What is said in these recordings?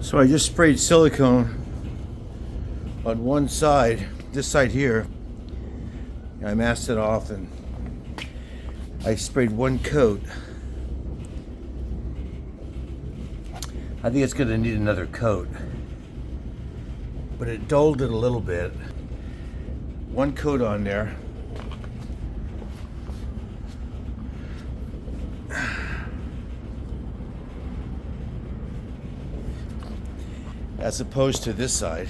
So I just sprayed silicone on one side, this side here. I masked it off and I sprayed one coat. I think it's gonna need another coat, but it dulled it a little bit. One coat on there. As opposed to this side.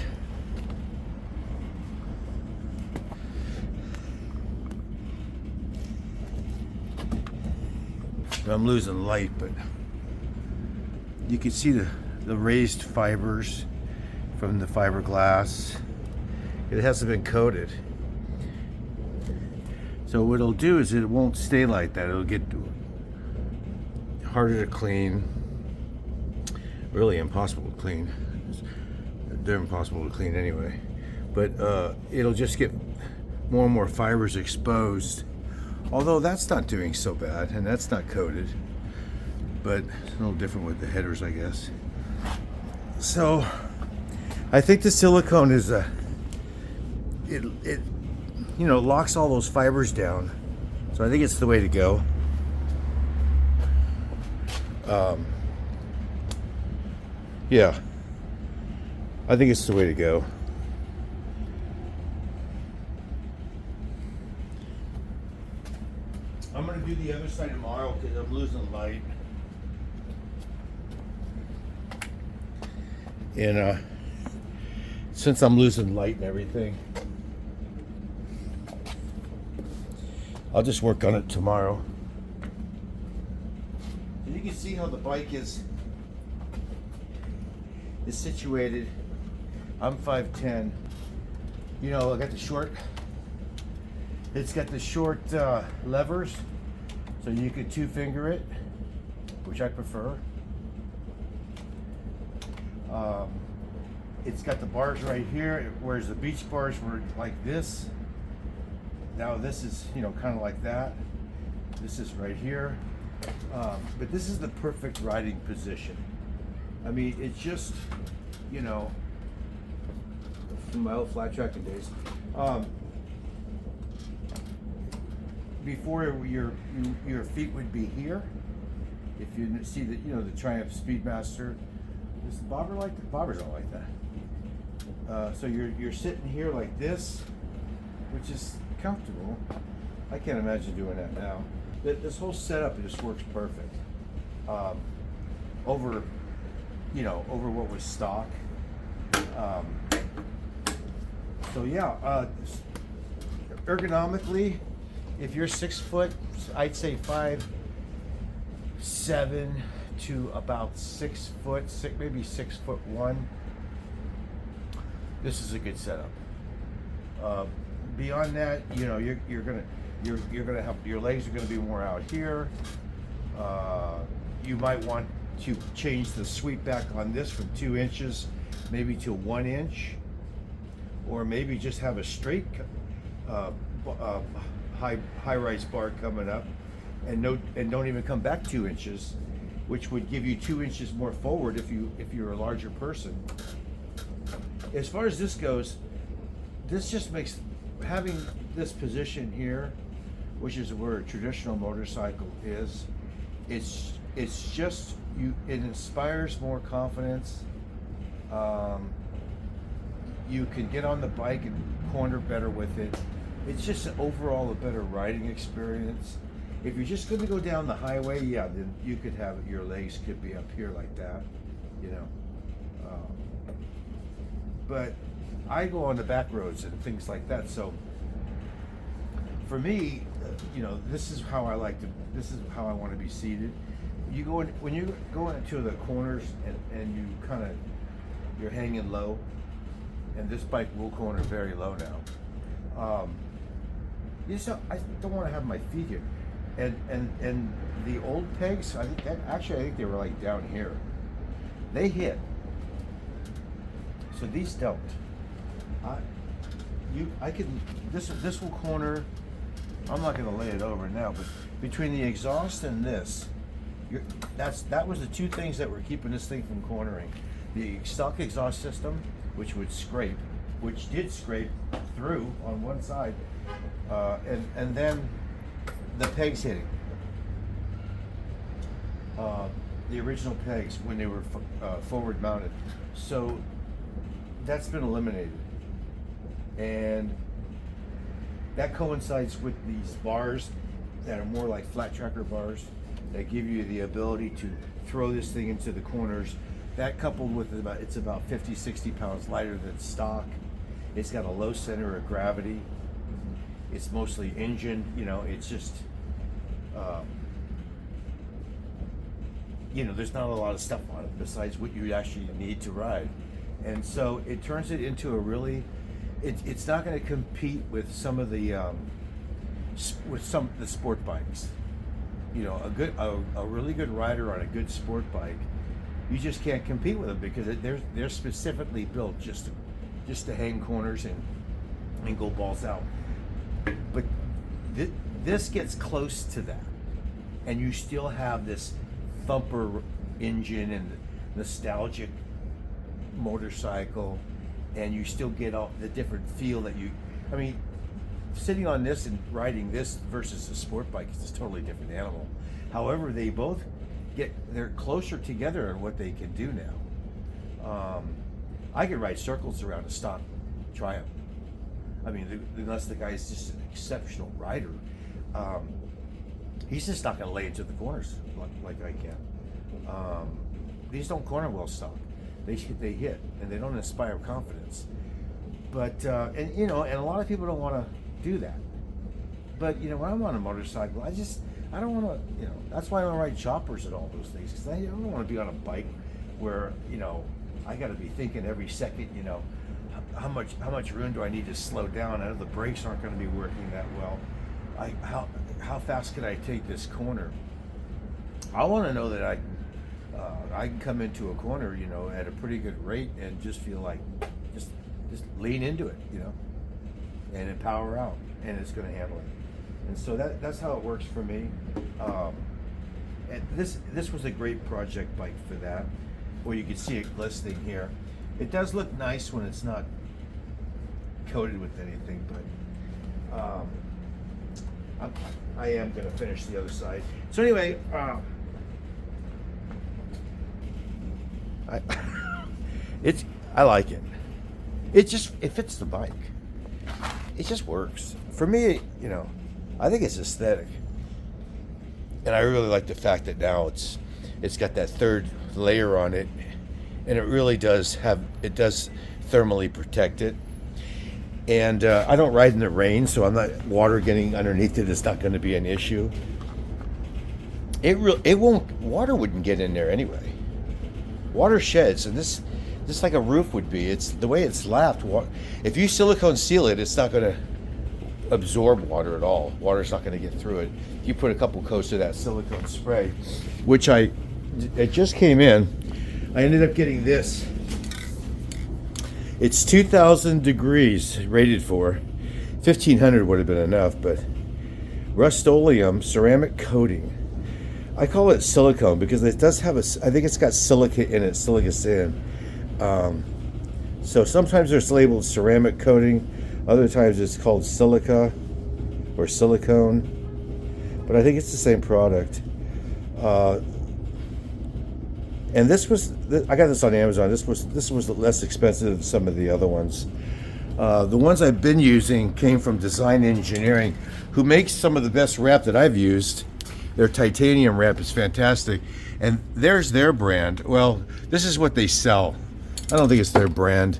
I'm losing light, but you can see the raised fibers from the fiberglass. It hasn't been coated. So what it'll do is it won't stay like that. It'll get harder to clean. Really impossible to clean. They're impossible to clean anyway. But it'll just get more and more fibers exposed. Although that's not doing so bad, and that's not coated. But it's a little different with the headers, I guess. So I think the silicone is it you know, locks all those fibers down. So I think it's the way to go. Yeah, I think it's the way to go. I'm gonna do the other side tomorrow because I'm losing light. And since I'm losing light and everything, I'll just work on it tomorrow. And you can see how the bike is situated. I'm 5'10". You know, I got the short. It's got the short levers, so you could two-finger it, which I prefer. It's got the bars right here, whereas the beach bars were like this. Now this is, you know, kind of like that. This is right here. But this is the perfect riding position. I mean, it's just, you know, from my old flat tracking days. Before your feet would be here. If you see the, you know, the Triumph Speedmaster, is the bobber like that? Bobbers don't like that. So you're sitting here like this, which is comfortable. I can't imagine doing that now. This whole setup just works perfect. Over what was stock. So yeah, ergonomically, if you're 6 foot, I'd say 5'7" to about 6 foot, maybe 6'1". This is a good setup. Beyond that, you know, you're gonna have, your legs are gonna be more out here. You might want to change the sweep back on this from 2 inches, maybe to 1 inch, or maybe just have a straight high-rise bar coming up, and don't even come back 2 inches, which would give you 2 inches more forward if you're a larger person. As far as this goes, this just makes having this position here, which is where a traditional motorcycle is. It's just it inspires more confidence. You can get on the bike and corner better with it. It's just overall a better riding experience. If you're just going to go down the highway, yeah, then you could have your legs could be up here like that, you know. But I go on the back roads and things like that. So for me, you know, this is how I like to. This is how I want to be seated. You go in, when you go into the corners and you kind of, you're hanging low, and this bike will corner very low now. You just I don't want to have my feet here, and the old pegs, I think they were like down here. They hit, so these don't. This will corner. I'm not going to lay it over now, but between the exhaust and this, that was the two things that were keeping this thing from cornering. the stock exhaust system, which would scrape, which did scrape through on one side, and then the pegs hitting. The original pegs when they were forward mounted. So that's been eliminated. And that coincides with these bars that are more like flat tracker bars that give you the ability to throw this thing into the corners. That coupled with it's about 50, 60 pounds lighter than stock. It's got a low center of gravity. It's mostly engine, it's just, there's not a lot of stuff on it besides what you actually need to ride. And so it turns it into a really, it's not going to compete with some of the, the sport bikes. A really good rider on a good sport bike, you just can't compete with them because they're specifically built just to hang corners and go balls out. But this gets close to that, and you still have this thumper engine and nostalgic motorcycle, and you still get all the different feel that sitting on this and riding this versus a sport bike is a totally different animal. However, they both they're closer together in what they can do now. I could ride circles around a stock Triumph. Unless the guy's just an exceptional rider, he's just not going to lay into the corners like I can. These don't corner well stock. They hit, and they don't inspire confidence. But and a lot of people don't want to do that. But when I'm on a motorcycle, I don't want to. That's why I don't ride choppers and all those things, because I don't want to be on a bike where I got to be thinking every second. How much room do I need to slow down? I know the brakes aren't going to be working that well. How fast can I take this corner? I want to know that I can come into a corner, at a pretty good rate and just feel like just lean into it, and then power out, and it's going to handle it. And so that's how it works for me. And this was a great project bike for that. Well, you can see it glistening here. It does look nice when it's not coated with anything, but I am going to finish the other side. So anyway, I like it. It fits the bike. It just works. For me, I think it's aesthetic. And I really like the fact that now it's got that third layer on it, and it really does thermally protect it. And I don't ride in the rain, so I'm not water getting underneath it. It's not going to be an issue. Water wouldn't get in there anyway. Water sheds, and this like a roof would be. It's the way it's lapped. If you silicone seal it, it's not going to absorb water at all. Water's not going to get through it. You put a couple coats of that silicone spray, which it just came in. I ended up getting this. It's 2,000 degrees rated for. 1,500 would have been enough, but Rust-Oleum ceramic coating. I call it silicone because it does have I think it's got silica in it, silica sand. So sometimes it's labeled ceramic coating, other times it's called silica or silicone, but I think it's the same product. And I got this on Amazon. This was less expensive than some of the other ones. The ones I've been using came from Design Engineering, who makes some of the best wrap that I've used. Their titanium wrap is fantastic. And there's their brand. Well, this is what they sell. I don't think it's their brand.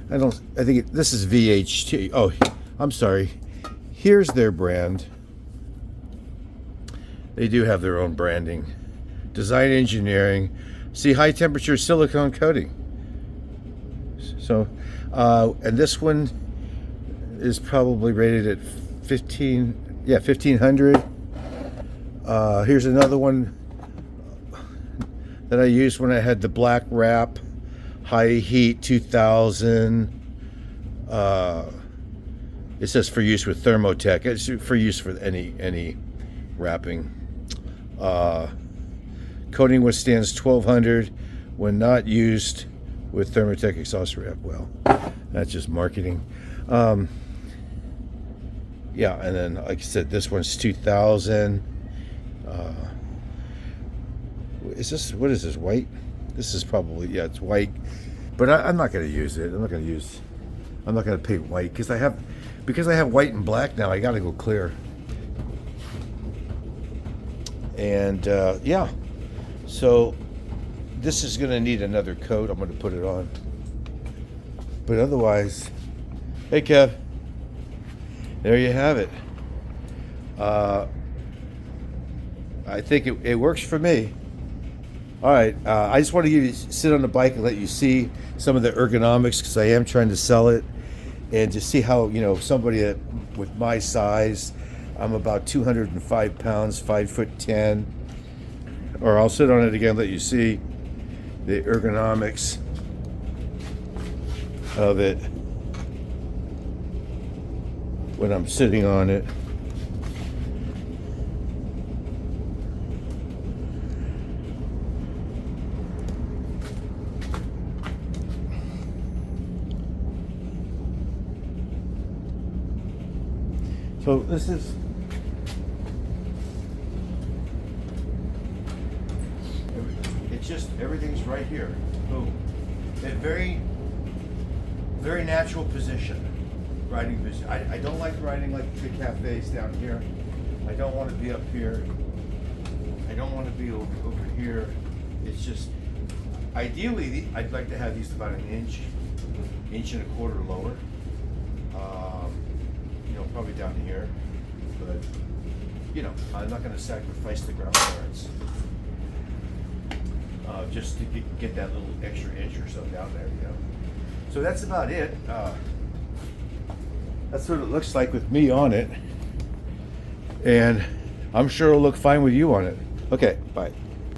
This is VHT. Oh, I'm sorry. Here's their brand. They do have their own branding. Design Engineering. See, high temperature silicone coating. So, and this one is probably rated at 1,500. Here's another one that I used when I had the black wrap, high heat 2000. It says for use with Thermotech. It's for use for any wrapping. Coating withstands 1,200 when not used with Thermatec exhaust wrap. Well, that's just marketing. Yeah, and then like I said, this one's 2000. Is this, what is this, white? This is probably, yeah, it's white. But I'm not going to use it. I'm not going to paint white because I have white and black now. I got to go clear. And yeah, so this is going to need another coat. I'm going to put it on. But otherwise, hey Kev, there you have it. I think it works for me. All right, I just want to sit on the bike and let you see some of the ergonomics because I am trying to sell it, and to see how, you know, somebody with my size, I'm about 205 pounds, 5'10", or I'll sit on it again, let you see the ergonomics of it when I'm sitting on it. So this is, it's just, everything's right here. Boom. A very, very natural position, riding position. I don't like riding like the cafes down here. I don't want to be up here. I don't want to be over here. It's just, ideally, I'd like to have these about an inch and a quarter lower. You know, probably down here, but you know, I'm not going to sacrifice the ground clearance just to get that little extra inch or so down there, you know. So that's about it. That's what it looks like with me on it, and I'm sure it'll look fine with you on it. Okay, bye.